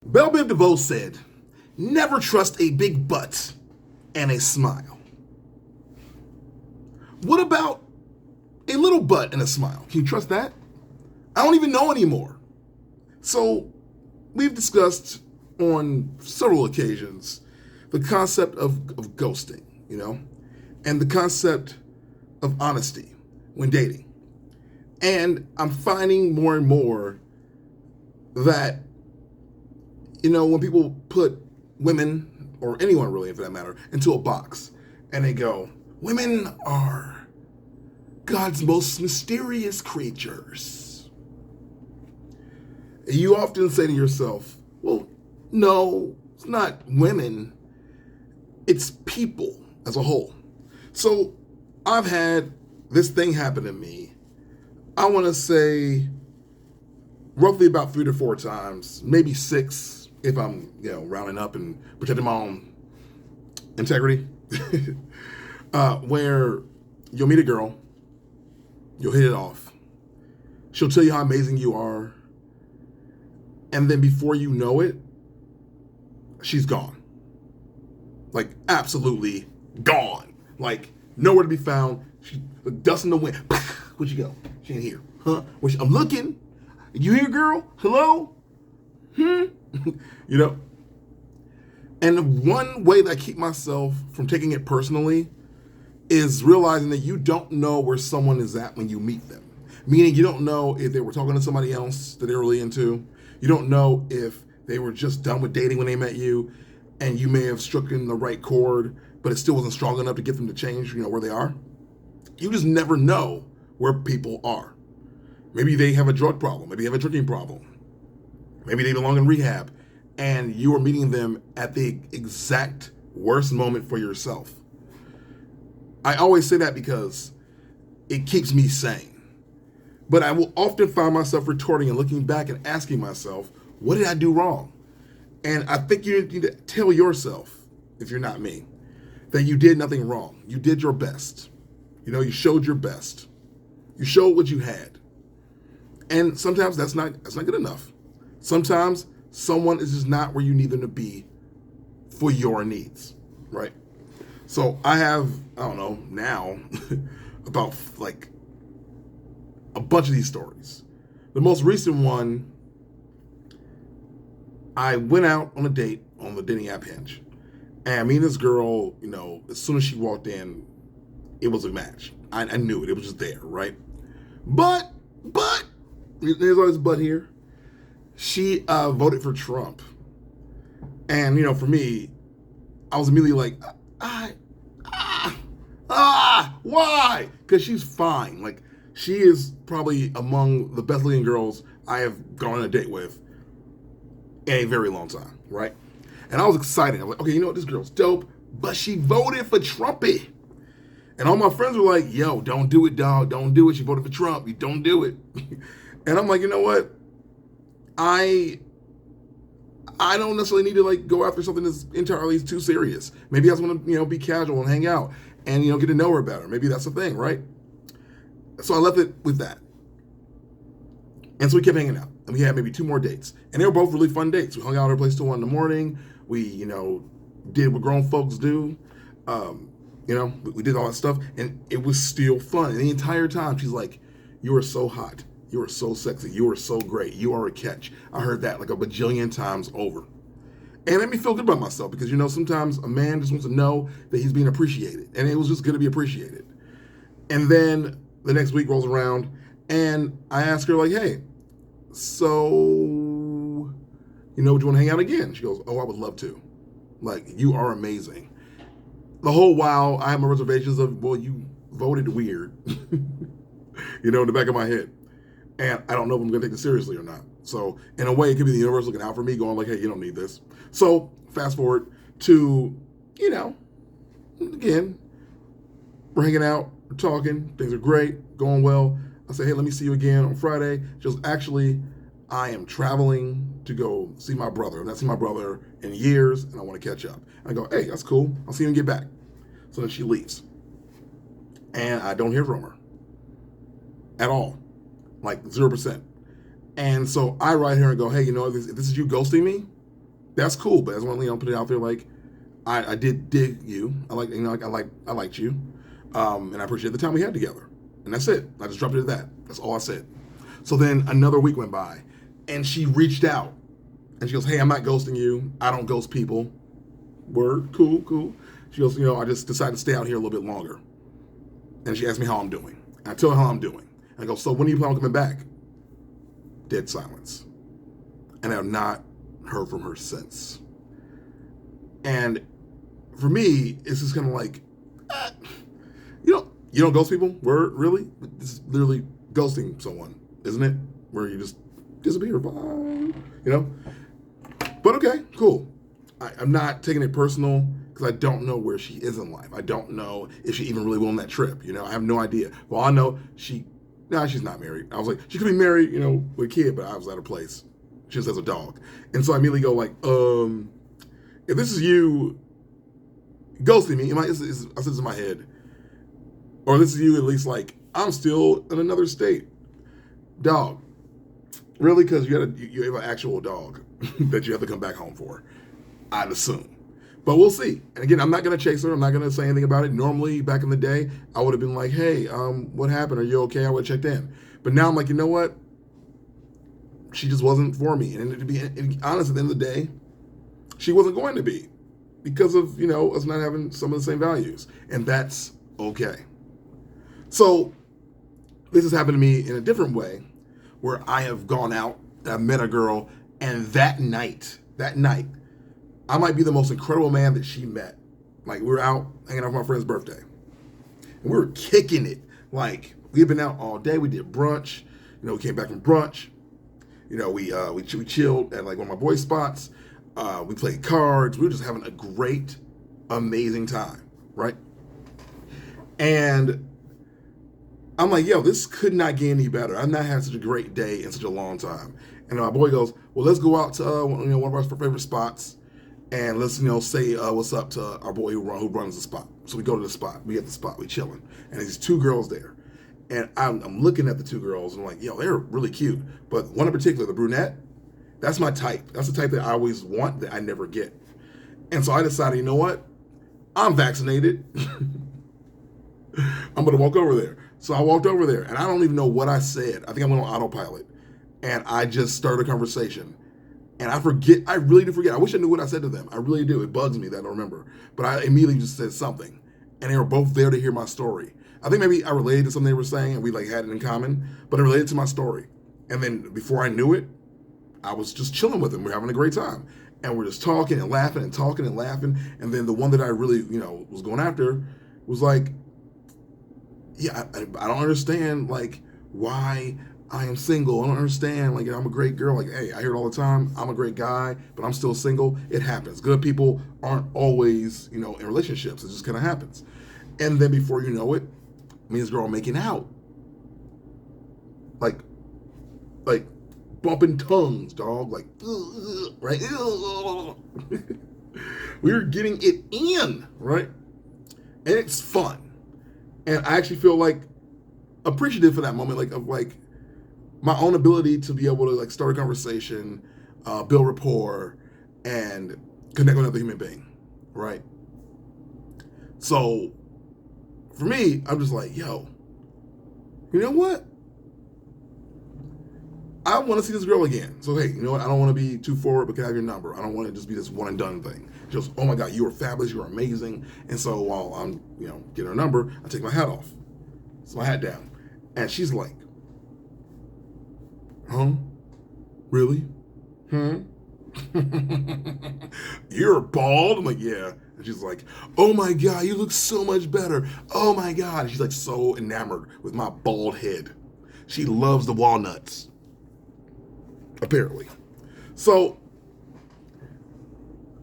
Belle Biv DeVoe said, never trust a big butt and a smile. What about a little butt and a smile? Can you trust that? I don't even know anymore. So, we've discussed on several occasions the concept of ghosting, and the concept of honesty when dating. And I'm finding more and more that, when people put women, or anyone really for that matter, into a box, and they go, women are God's most mysterious creatures. You often say to yourself, well, no, it's not women, it's people as a whole. So I've had this thing happen to me, I want to say roughly about 3 to 4 times, maybe 6 if I'm, rounding up and protecting my own integrity, where you'll meet a girl, you'll hit it off, she'll tell you how amazing you are, and then before you know it, she's gone. Like, absolutely gone. Like, nowhere to be found. She dust in the wind. Where'd you go? She ain't here. Huh? I'm looking. You here, girl? Hello? And one way that I keep myself from taking it personally is realizing that you don't know where someone is at when you meet them. Meaning you don't know if they were talking to somebody else that they're really into. You don't know if they were just done with dating when they met you and you may have struck in the right chord, but it still wasn't strong enough to get them to change, where they are. You just never know where people are. Maybe they have a drug problem. Maybe they have a drinking problem. Maybe they belong in rehab. And you are meeting them at the exact worst moment for yourself. I always say that because it keeps me sane. But I will often find myself retorting and looking back and asking myself, what did I do wrong? And I think you need to tell yourself, if you're not me, that you did nothing wrong. You did your best. You showed your best. You showed what you had. And sometimes that's not good enough. Sometimes someone is just not where you need them to be for your needs, right? So I have, now about like a bunch of these stories. The most recent one, I went out on a date on the dating app Hinge. And me and this girl, as soon as she walked in, it was a match. I knew it. It was just there, right? But, there's always a but here. She voted for Trump. And, for me, I was immediately like, why? Because she's fine. Like, she is probably among the best looking girls I have gone on a date with in a very long time, right? And I was excited. I was like, okay, this girl's dope, but she voted for Trumpy. And all my friends were like, yo, don't do it, dog. Don't do it. She voted for Trump. You don't do it. And I'm like, you know what? I don't necessarily need to go after something that's entirely too serious. Maybe I just want to, be casual and hang out and, get to know her better. Maybe that's the thing, right? So I left it with that. And so we kept hanging out. And we had maybe 2 more dates. And they were both really fun dates. We hung out at her place till 1 in the morning. We, did what grown folks do. We did all that stuff. And it was still fun. And the entire time, she's like, you are so hot. You are so sexy. You are so great. You are a catch. I heard that like a bajillion times over. And it made me feel good about myself because, sometimes a man just wants to know that he's being appreciated. And it was just good to be appreciated. And then the next week rolls around and I ask her like, hey, so, would you want to hang out again? She goes, oh, I would love to. Like, you are amazing. The whole while I have my reservations of, well, you voted weird, in the back of my head. And I don't know if I'm going to take this seriously or not. So in a way, it could be the universe looking out for me, going like, hey, you don't need this. So fast forward to, again, we're hanging out, we're talking, things are great, going well. I say, hey, let me see you again on Friday. She goes, actually, I am traveling to go see my brother. I've not seen my brother in years, and I want to catch up. I go, hey, that's cool. I'll see you when you get back. So then she leaves. And I don't hear from her at all. Like 0%. And so I write her and go, hey, if this is you ghosting me, that's cool. But as one, put it out there, like I did dig you. I like, I liked you, and I appreciate the time we had together. And that's it. I just dropped it at that. That's all I said. So then another week went by, and she reached out, and she goes, "Hey, I'm not ghosting you. I don't ghost people. Word, cool." She goes, I just decided to stay out here a little bit longer. And she asked me how I'm doing. And I tell her how I'm doing. And I go, "So when are you planning on coming back?" Dead silence. And I have not heard from her since. And for me, it's just kind of like, you don't ghost people? Word, really? This is literally ghosting someone, isn't it? Where you just disappear, bye. But okay, cool. I'm not taking it personal because I don't know where she is in life. I don't know if she even really went on that trip. I have no idea. Well, I know she's not married. I was like, she could be married, with a kid, but I was at her place. She just has a dog. And so I immediately go like, if this is you ghosting me, I said this in my head, or this is you at least like, I'm still in another state. Dog. Really? Because you have an actual dog that you have to come back home for, I'd assume. But we'll see. And again, I'm not going to chase her. I'm not going to say anything about it. Normally, back in the day, I would have been like, "Hey, what happened? Are you okay?" I would have checked in. But now I'm like, you know what? She just wasn't for me. And to be honest, at the end of the day, she wasn't going to be because of, us not having some of the same values. And that's okay. So this has happened to me in a different way where I have gone out, I've met a girl, and that night, I might be the most incredible man that she met. Like, we were out hanging out for my friend's birthday. And we were kicking it. Like, we had been out all day. We did brunch. We came back from brunch. We chilled at, like, one of my boys' spots. We played cards. We were just having a great, amazing time, right? And I'm like, yo, this could not get any better. I've not had such a great day in such a long time. And my boy goes, well, let's go out to one of our favorite spots. And let's, say what's up to our boy who runs the spot. So we go to the spot. We at the spot. We chilling. And there's two girls there. And I'm looking at the two girls. And I'm like, yo, they're really cute. But one in particular, the brunette, that's my type. That's the type that I always want that I never get. And so I decided, you know what? I'm vaccinated. I'm going to walk over there. So I walked over there. And I don't even know what I said. I think I went on autopilot. And I just started a conversation. And I really do forget. I wish I knew what I said to them. I really do. It bugs me that I don't remember. But I immediately just said something. And they were both there to hear my story. I think maybe I related to something they were saying and we had it in common, but it related to my story. And then before I knew it, I was just chilling with them. We're having a great time. And we're just talking and laughing and talking and laughing. And then the one that I really, was going after was like, yeah, I don't understand, like, why I am single. I don't understand. Like, I'm a great girl. Like, hey, I hear it all the time. I'm a great guy, but I'm still single. It happens. Good people aren't always, in relationships. It just kind of happens. And then before you know it, me and this girl are making out. Like bumping tongues, dog. Like, right? We were getting it in, right? And it's fun. And I actually feel like appreciative for that moment, of my own ability to be able to start a conversation, build rapport, and connect with another human being, right? So for me, I'm just like, yo, you know what? I want to see this girl again. So hey, you know what? I don't want to be too forward, but can I have your number? I don't want to just be this one and done thing. Just, oh my God, you are fabulous, you are amazing. And so while I'm, getting her number, I take my hat off. So my hat down. And she's like, huh? Really? You're bald? I'm like, yeah. And she's like, oh my God, you look so much better. Oh my God. And she's so enamored with my bald head. She loves the walnuts. Apparently. So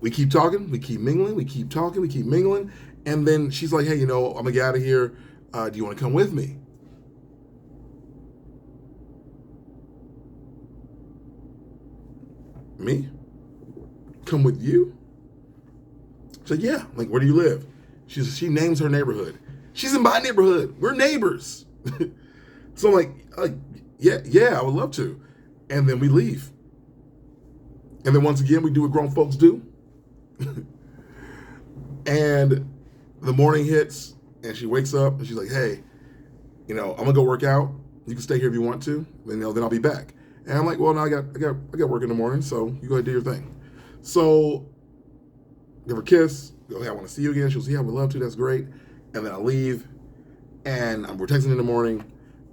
we keep talking, we keep mingling, we keep talking, we keep mingling. And then she's like, hey, I'm going to get out of here. Do you want to come with me? Me? Come with you? She's like, yeah. I'm like, where do you live? She names her neighborhood. She's in my neighborhood. We're neighbors. So I'm like, yeah, I would love to. And then we leave. And then once again, we do what grown folks do. And the morning hits, and she wakes up, and she's like, hey, I'm gonna go work out. You can stay here if you want to, then I'll be back. And I'm like, well, no, I got work in the morning, so you go ahead and do your thing. So give her a kiss, go, hey, I want to see you again. She'll say, yeah, I would love to, that's great. And then I leave, and we're texting in the morning,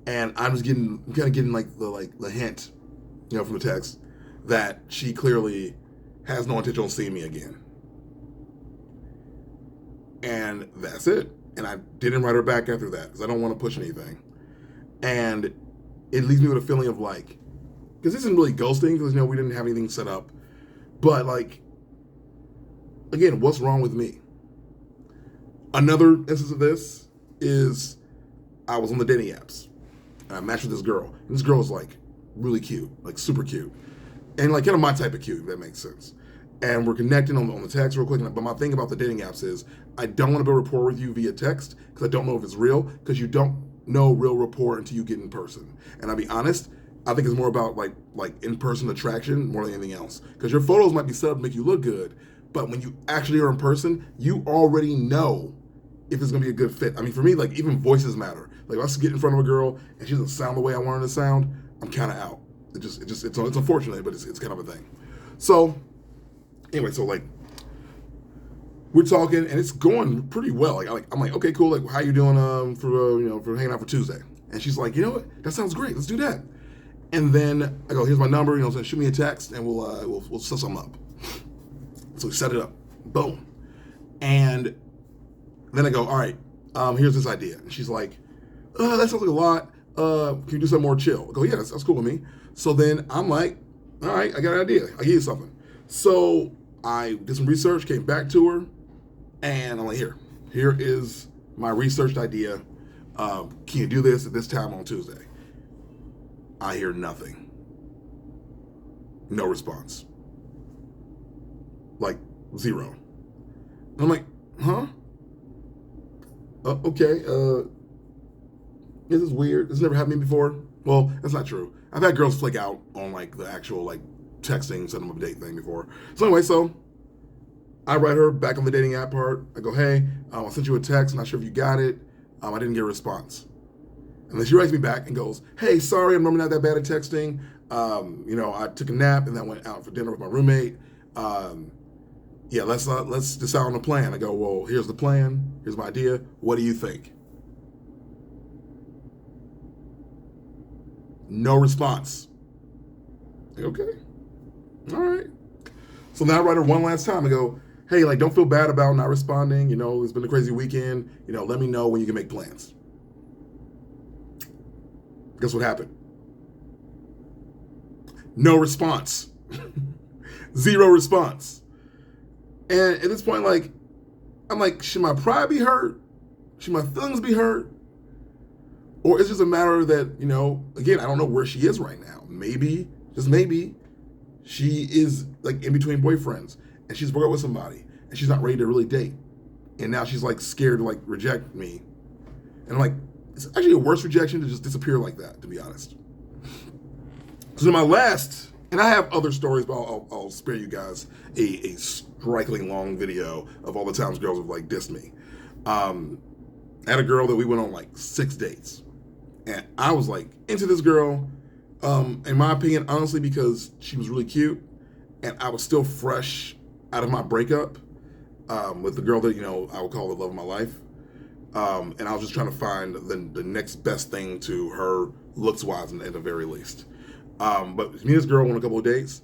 and I'm just kind of getting the hint, from the text that she clearly has no intention on seeing me again. And that's it. And I didn't write her back after that because I don't want to push anything. And it leaves me with a feeling of because this isn't really ghosting because, we didn't have anything set up. But again, what's wrong with me? Another instance of this is I was on the dating apps and I matched with this girl. And this girl is really cute, super cute. And kind of my type of cute, if that makes sense. And we're connecting on the text real quick. But my thing about the dating apps is I don't want to build rapport with you via text because I don't know if it's real, because you don't know real rapport until you get in person. And I'll be honest, I think it's more about in-person attraction more than anything else. Because your photos might be set up to make you look good, but when you actually are in person, you already know if it's going to be a good fit. I mean, for me, even voices matter. If I get in front of a girl and she doesn't sound the way I want her to sound, I'm kind of out. It's unfortunate, but it's kind of a thing. So anyway, we're talking and it's going pretty well. I'm like, okay, cool. How you doing for hanging out for Tuesday? And she's like, you know what? That sounds great. Let's do that. And then I go, here's my number. So shoot me a text and we'll set something up. So we set it up. Boom. And then I go, all right, here's this idea. And she's like, that sounds like a lot. Can you do something more chill? I go, yeah, that's cool with me. So then I'm like, all right, I got an idea. I'll give you something. So I did some research, came back to her, and I'm like, here is my researched idea. Can you do this at this time on Tuesday? I hear nothing. No response. Zero. I'm like, huh? Okay. This is weird. This never happened to me before. Well, that's not true. I've had girls flake out on the actual texting, set them up a date thing before. So anyway, I write her back on the dating app part. I go, hey, I sent you a text. Not sure if you got it. I didn't get a response. And then she writes me back and goes, hey, sorry, I'm normally not that bad at texting. I took a nap and then went out for dinner with my roommate. Let's decide on a plan. I go, well, here's the plan. Here's my idea. What do you think? No response. Okay. All right. So now I write her one last time. I go, hey, don't feel bad about not responding. It's been a crazy weekend. Let me know when you can make plans. Guess what happened? No response. Zero response. And at this point, I'm like, should my pride be hurt? Should my feelings be hurt? Or it's just a matter that, again, I don't know where she is right now. Maybe, just maybe, she is in between boyfriends and she's broke up with somebody and she's not ready to really date. And now she's scared to reject me. And I'm like, it's actually a worse rejection to just disappear like that, to be honest. So my last, and I have other stories, but I'll spare you guys a strikingly long video of all the times girls have dissed me. I had a girl that we went on 6 dates. And I was into this girl, in my opinion, honestly, because she was really cute. And I was still fresh out of my breakup with the girl that, I would call the love of my life. And I was just trying to find the next best thing to her looks-wise at the very least. But me and this girl went on a couple of dates.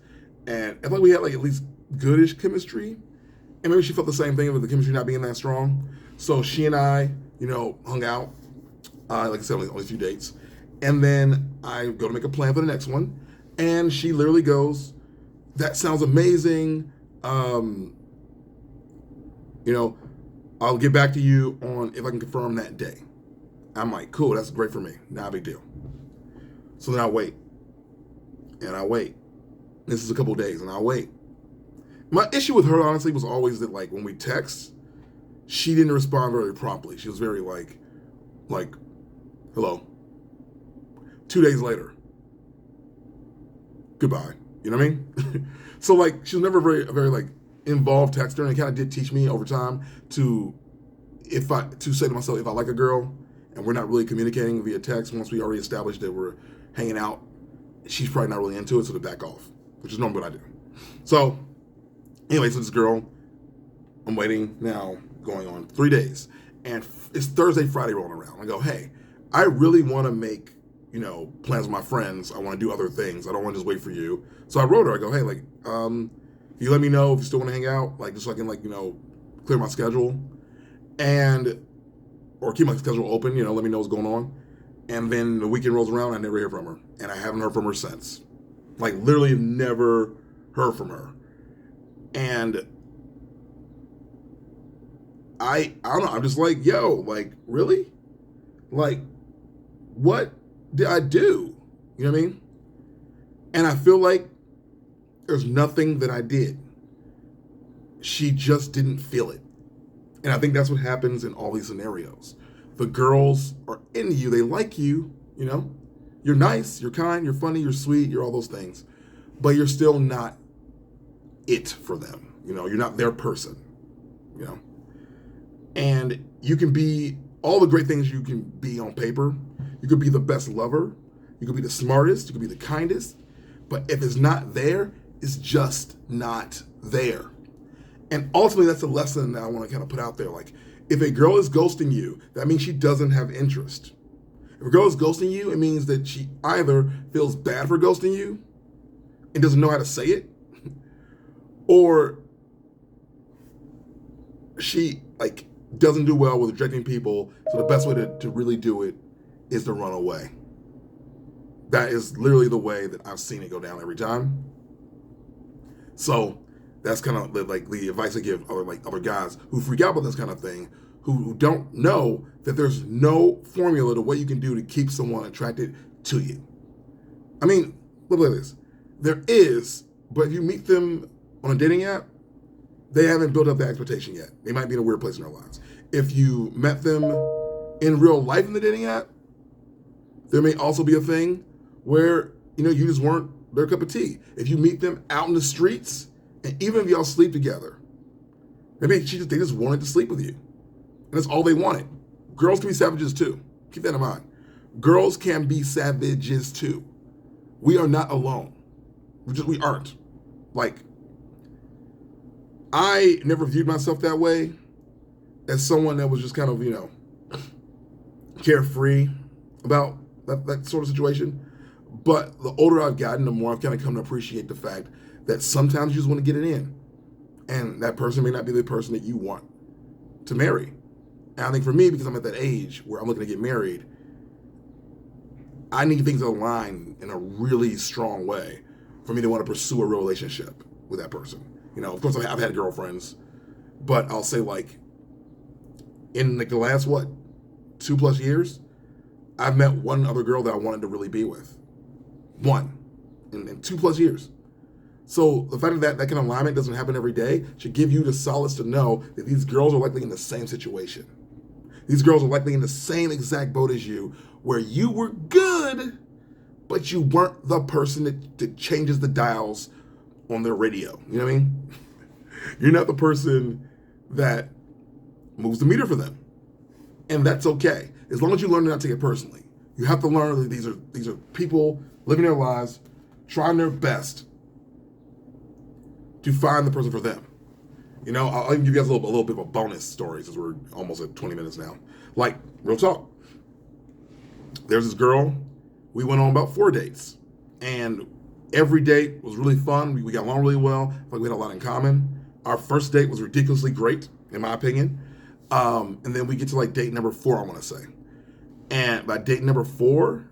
And I thought we had at least goodish chemistry. And maybe she felt the same thing with the chemistry not being that strong. So she and I, hung out. Like I said, only a few dates. And then I go to make a plan for the next one. And she literally goes, that sounds amazing. I'll get back to you on if I can confirm that day. I'm like, cool, that's great for me. Not a big deal. So then I wait. And I wait. This is a couple days, and I wait. My issue with her, honestly, was always that, when we text, she didn't respond very promptly. She was very, hello. 2 days later, goodbye. You know what I mean? So like she was never very like involved texter, and it kind of did teach me over time to to say to myself, if I like a girl and we're not really communicating via text, once we already established that we're hanging out, she's probably not really into it, so to back off, which is normally what I do. So anyway, so this girl, I'm waiting now, going on 3 days, and it's Thursday, Friday rolling around. I go, hey, I really want to make, plans with my friends. I want to do other things. I don't want to just wait for you. So I wrote her. I go, hey, like, you let me know if you still want to hang out, like, just so I can, like, clear my schedule, or keep my schedule open. Let me know what's going on. And then the weekend rolls around, I never hear from her, and I haven't heard from her since. Like, literally never heard from her. And I don't know. I'm just like, yo, like, really? Like, what did I do? You know what I mean? And I feel like there's nothing that I did. She just didn't feel it. And I think that's what happens in all these scenarios. The girls are into you. They like you, You're nice, you're kind, you're funny, you're sweet, you're all those things. But you're still not it for them. You're not their person, And you can be all the great things you can be on paper. You could be the best lover. You could be the smartest. You could be the kindest. But if it's not there, it's just not there. And ultimately, that's a lesson that I want to kind of put out there. Like, if a girl is ghosting you, that means she doesn't have interest. If a girl is ghosting you, it means that she either feels bad for ghosting you and doesn't know how to say it, or she, like, doesn't do well with rejecting people. So the best way to really do it is to run away. That is literally the way that I've seen it go down every time. So that's kind of like the advice I give other guys who freak out about this kind of thing, who don't know that there's no formula to what you can do to keep someone attracted to you. I mean, look at this. There is, but if you meet them on a dating app, they haven't built up that expectation yet. They might be in a weird place in their lives. If you met them in real life in the dating app, there may also be a thing where, you just weren't their cup of tea. If you meet them out in the streets, and even if y'all sleep together, maybe they just wanted to sleep with you. And that's all they wanted. Girls can be savages too. Keep that in mind. Girls can be savages too. We are not alone. We aren't. Like, I never viewed myself that way, as someone that was just kind of, carefree about that sort of situation. But the older I've gotten, the more I've kind of come to appreciate the fact that sometimes you just want to get it in. And that person may not be the person that you want to marry. And I think for me, because I'm at that age where I'm looking to get married, I need things to align in a really strong way for me to want to pursue a real relationship with that person. Of course, I've had girlfriends, but I'll say, like, in like the last, 2+ years, I've met one other girl that I wanted to really be with. One. In 2+ years. So the fact that kind of alignment doesn't happen every day should give you the solace to know that these girls are likely in the same situation. These girls are likely in the same exact boat as you, where you were good, but you weren't the person that changes the dials on their radio. You know what I mean? You're not the person that moves the meter for them. And that's okay. As long as you learn to not take it personally. You have to learn that these are people living their lives, trying their best to find the person for them. I'll even give you guys a little bit of a bonus story, since we're almost at 20 minutes now. Like, real talk. There's this girl, we went on about 4 dates. And every date was really fun. We got along really well. I feel like we had a lot in common. Our first date was ridiculously great, in my opinion. And then we get to like date number 4, I want to say. And by date number 4,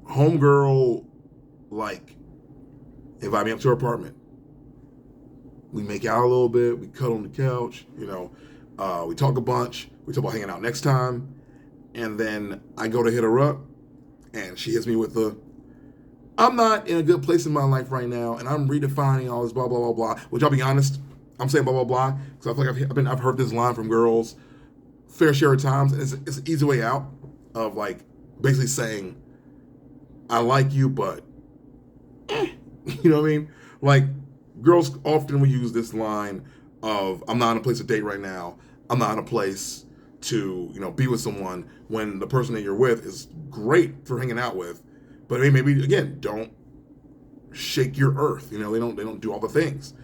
homegirl, like, invited me up to her apartment. We make out a little bit. We cuddle on the couch. We talk a bunch. We talk about hanging out next time. And then I go to hit her up, and she hits me with I'm not in a good place in my life right now, and I'm redefining all this blah, blah, blah, blah. Which, I'll be honest, I'm saying blah, blah, blah, because I feel like I've heard this line from girls fair share of times, and it's an easy way out of, like, basically saying, I like you, but You know what I mean? Like, girls often will use this line of, I'm not in a place to date right now. I'm not in a place to, be with someone, when the person that you're with is great for hanging out with. But maybe again, don't shake your earth. They don't do all the things.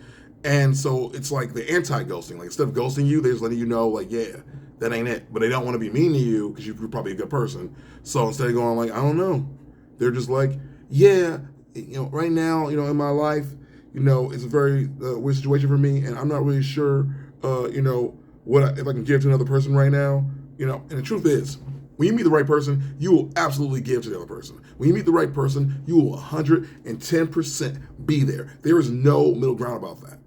And so it's like the anti-ghosting. Like, instead of ghosting you, they're just letting you know, like, yeah, that ain't it. But they don't want to be mean to you because you're probably a good person. So instead of going like, I don't know, they're just like, yeah, right now, in my life, it's a very weird situation for me, and I'm not really sure, if I can give to another person right now. And the truth is, when you meet the right person, you will absolutely give to the other person. When you meet the right person, you will 110% be there. There is no middle ground about that.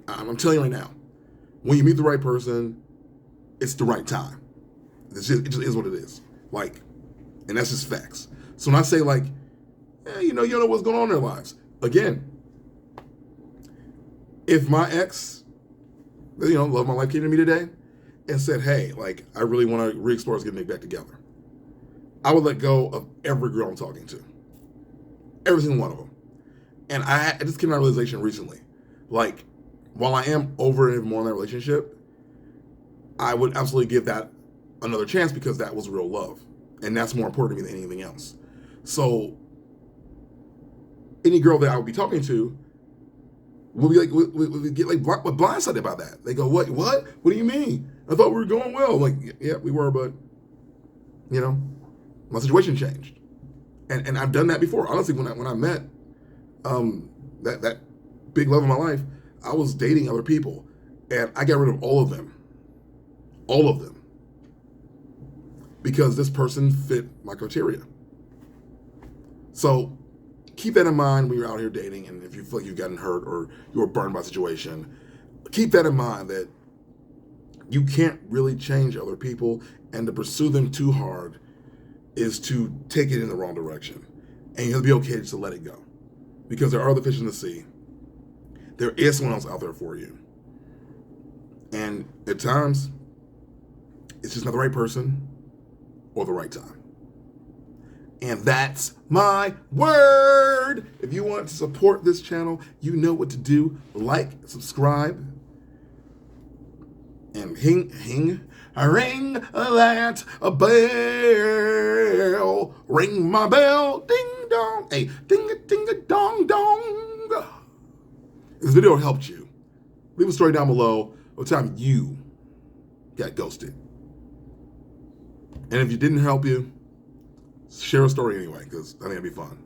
I'm telling you right now, when you meet the right person, it's the right time. It just is what it is. Like, and that's just facts. So when I say like, you don't know what's going on in their lives. Again, if my ex, love my life, came to me today and said, hey, like, I really want to re-explore us getting back together, I would let go of every girl I'm talking to. Every single one of them. And I just came to that realization recently. Like, while I am over and more in that relationship, I would absolutely give that another chance, because that was real love. And that's more important to me than anything else. So any girl that I would be talking to will be like, would get like blindsided by that. They go, what? What do you mean? I thought we were going well. I'm like, yeah, we were, but my situation changed. And I've done that before. Honestly, when I met that big love of my life, I was dating other people, and I got rid of all of them, because this person fit my criteria. So keep that in mind when you're out here dating, and if you feel like you've gotten hurt or you were burned by a situation, keep that in mind, that you can't really change other people, and to pursue them too hard is to take it in the wrong direction. And you have to be okay just to let it go, because there are other fish in the sea. There is someone else out there for you. And at times, it's just not the right person or the right time. And that's my word. If you want to support this channel, you know what to do. Like, subscribe, and ring that bell. Ring my bell, ding dong, hey, ding a dong dong. If this video helped you, leave a story down below of the time you got ghosted. And if it didn't help you, share a story anyway, because I think it'd be fun.